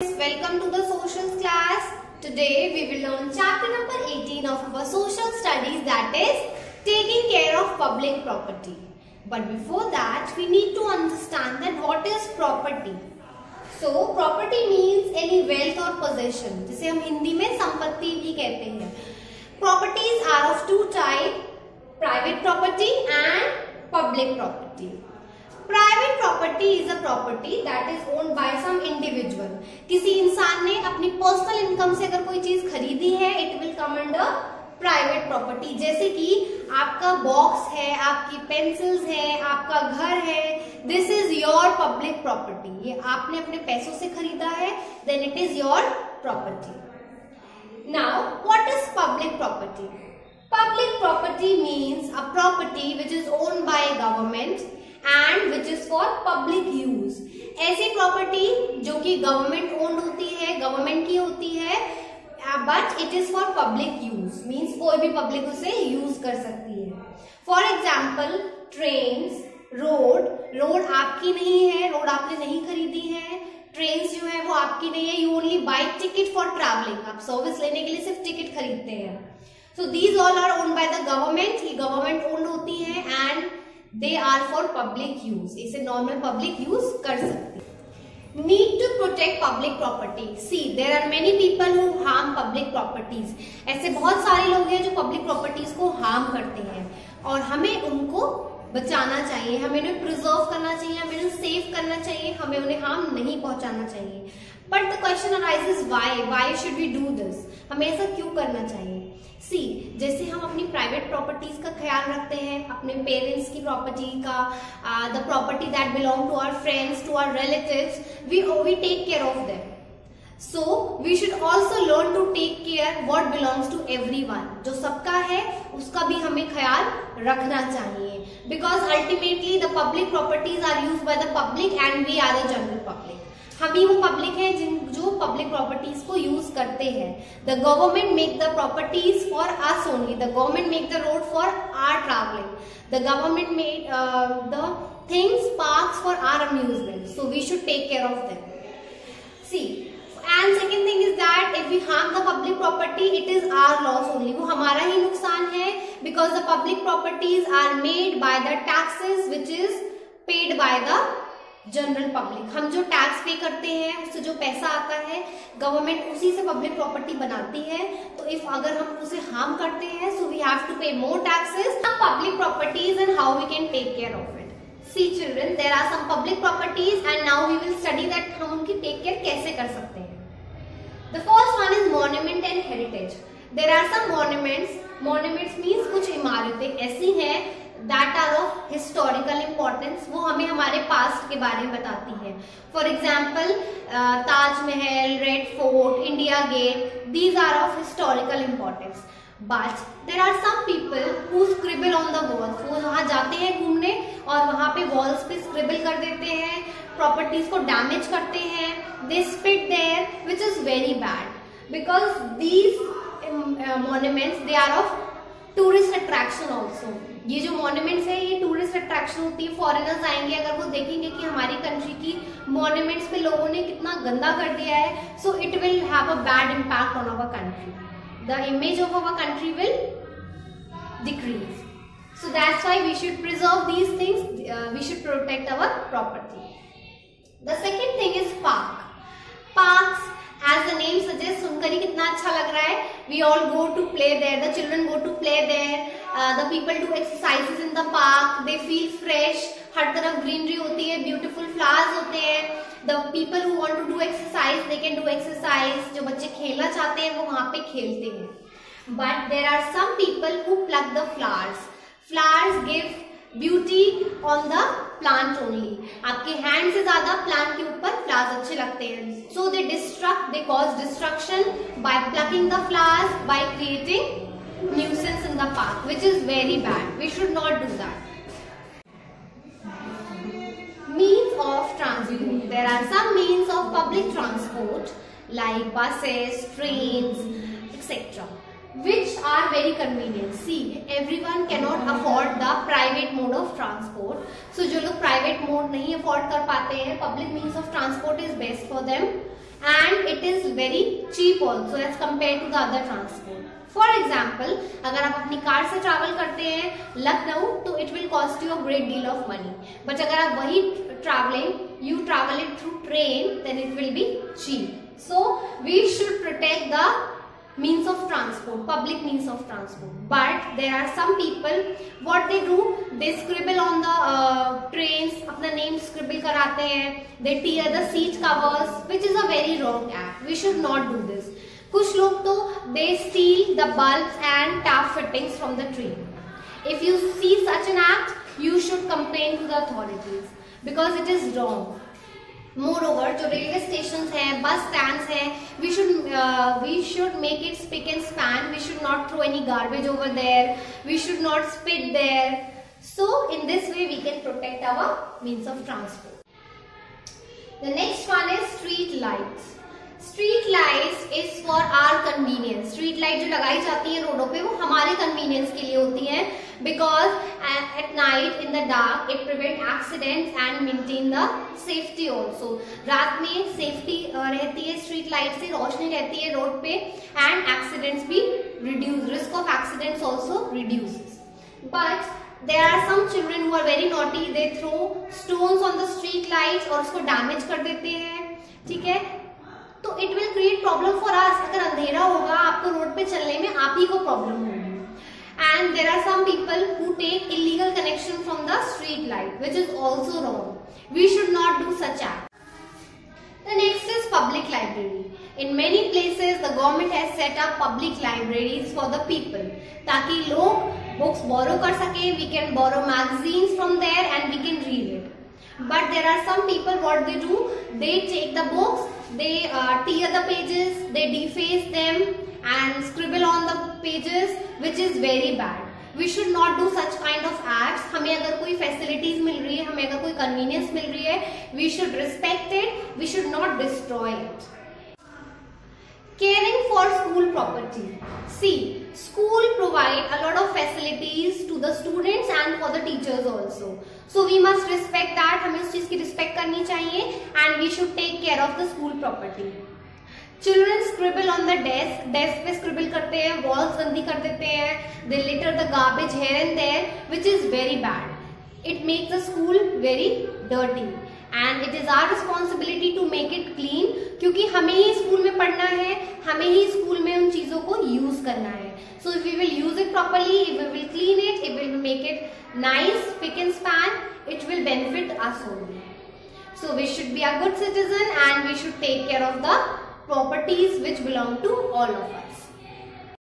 Welcome to the socials class. Today we will learn chapter number 18 of our social studies, that is taking care of public property. But before that we need to understand that what is property. So property means any wealth or possession, जिसे हम हिंदी में संपत्ति भी कहते हैं. Properties are of two types, private property and public property. Private property is a property that is owned by some individual. किसी इंसान ने अपनी पर्सनल इनकम से अगर कोई चीज खरीदी है, it will come under private property. जैसे कि आपका बॉक्स है, आपकी पेंसिल्स है, आपका घर है, this is your public property. ये आपने अपने पैसों से खरीदा है, then it is your property. Now, what is public property? Public property means a property which is owned by a government and which is for public use. ऐसी property जो कि गवर्नमेंट ओन्ड होती है, गवर्नमेंट की होती है, but it is for public use, means कोई भी पब्लिक उसे यूज कर सकती है. फॉर एग्जाम्पल ट्रेन्स, रोड आपकी नहीं है, रोड आपने नहीं खरीदी है, ट्रेन्स जो है वो आपकी नहीं है, you only buy ticket for travelling, आप सर्विस लेने के लिए सिर्फ टिकट खरीदते हैं. So these all are owned by the government, ये गवर्नमेंट ओन्ड होती है and they are for public use. इसे normal public use कर सकते हैं. Need to protect public property. See, there are many people who harm public properties. ऐसे बहुत सारे लोग हैं जो public properties को harm करते हैं और हमें उनको बचाना चाहिए, हमें उन्हें प्रिजर्व करना चाहिए, हमें उन्हें सेव करना चाहिए, हमें उन्हें हार्म नहीं पहुंचाना चाहिए. But the question arises why should we do this? हमें ऐसा क्यों करना चाहिए? सी, जैसे हम अपनी प्राइवेट प्रॉपर्टीज का ख्याल रखते हैं, अपने पेरेंट्स की प्रॉपर्टी का, the property that belong to our friends, to our relatives, we take care of them. So we should also learn to take care what belongs to everyone. जो सबका है उसका भी हमें ख्याल रखना चाहिए. Because ultimately the public properties are used by the public and we are the general public. हम ही वो पब्लिक है जो पब्लिक प्रॉपर्टीज को यूज करते हैं. The government make the properties for us only, the government make the road for our travelling, the government make the things parks for our amusement. So we should take care of them. See, and second thing is that if we harm the public property, it is our loss only. वो हमारा ही नुकसान है, because the public properties are made by the taxes which is paid by the general public. हम जो tax पे करते हैं उससे जो पैसा आता है, गवर्नमेंट उसी से पब्लिक प्रॉपर्टी बनाती है. तो इफ अगर हम उसे हार्म करते हैं, so we have to pay more taxes on public properties and how we can take care of it. See children, there are some public properties and now we will study that हम उनकी take care कैसे कर सकते हैं. The first one is monument and heritage. There are some monuments. Monuments means कुछ इमारतें ऐसी हैं that are of historical importance. वो हमें हमारे past के बारे में बताती है. For example, Taj Mahal, Red Fort, India Gate. These are of historical importance. But there are some people who scribble on the walls. वो वहाँ जाते हैं घूमने और वहाँ पे walls पे scribble कर देते हैं, प्रॉपर्टीज को डैमेज करते हैं. They spit there, which is very bad because these monuments they are of tourist attraction also. ये जो monuments है ये tourist attraction होती है. फॉरेनर्स आएंगे, अगर वो देखेंगे कि हमारी कंट्री की monuments पे लोगों ने कितना गंदा कर दिया है, so it will have a bad impact on our country. The image of our country will decrease. So that's why we should preserve these things. We should protect our property. The second thing is park. Parks, as the name suggests, सुनकर ही कितना अच्छा लग रहा है. We all go to play there. The children go to play there. The people do exercises in the park. They feel fresh. हर तरफ greenery होती है, beautiful flowers होते हैं. The people who want to do exercise, they can do exercise. जो बच्चे खेलना चाहते हैं वो वहाँ पे खेलते हैं. But there are some people who pluck the flowers. Flowers give beauty on the plant only. आपके hand से ज्यादा plant के ऊपर flowers अच्छे लगते हैं. So they cause destruction by plucking the flowers, by creating nuisance in the park, which is very bad. We should not do that. Means of transport. There are some means of public transport like buses, trains, etc. which are very convenient. See, everyone cannot afford the private mode of transport. So जो लोग private mode नहीं afford कर पाते हैं, public means of transport is best for them. and it is very cheap also as compared to the other transport. For example, अगर आप अपनी car से ट्रैवल करते हैं लखनऊ तो it will cost you a great deal of money. But अगर आप वही you travel it through train, then it will be cheap. So we should protect the means of transport, public means of transport. But there are some people, what they do, they scribble on the trains, अपना name scribble कराते हैं, they tear the seat covers, which is a very wrong act. We should not do this. कुछ लोग तो they steal the bulbs and tap fittings from the train. If you see such an act, you should complain to the authorities because it is wrong. Moreover, जो railway stations हैं, bus stands हैं, we should make it spick and span. We should not throw any garbage over there. We should not spit there. So in this way we can protect our means of transport. The next one is street lights. Street lights is for our convenience. Street light जो लगाई जाती है रोडों पे वो हमारे convenience के लिए होती है because at night in the dark it prevent accidents and maintain the safety also. रात में safety रहती है street light से, रोशनी रहती है रोड पे and accidents भी reduce. Risk of accidents also reduces. But there are some children who are very naughty. They throw stones on the street lights और उसको damage कर देते हैं. ठीक है, तो it will create problem for us. अगर अंधेरा होगा आपको रोड पे चलने में आप ही को प्रॉब्लम होगी. And there are some people who take illegal connection from the street light which is also wrong. We should not do such act. The next is public library. In many places the government has set up public libraries for the people ताकि लोग books borrow कर सके. We can borrow magazines from there and we can read it. But there are some people, what they do, they take the books, they tear the pages, they deface them and scribble on the pages, which is very bad. We should not do such kind of acts. हमें अगर कोई facilities मिल रही है, हमें अगर कोई convenience मिल रही है, we should respect it. We should not destroy it. Caring for school property. See, school provide a lot of facilities to the students and for the teachers also. So we must respect that. हमें उस चीज की respect करनी चाहिए and we should take care of the school property. Children scribble on the desk. Desk पे scribble करते हैं, walls गंदी कर देते हैं. They litter the garbage here and there, which is very bad. It makes the school very dirty. And it is our responsibility to make it clean क्योंकि हमें ही school में पढ़ना है, हमें ही स्कूल में उन चीजों को यूज करना है. So if we will use it properly, if we will clean it, if we will make it nice, spick and span, it will benefit us only. So we should be a good citizen and we should take care of the properties which belong to all of us.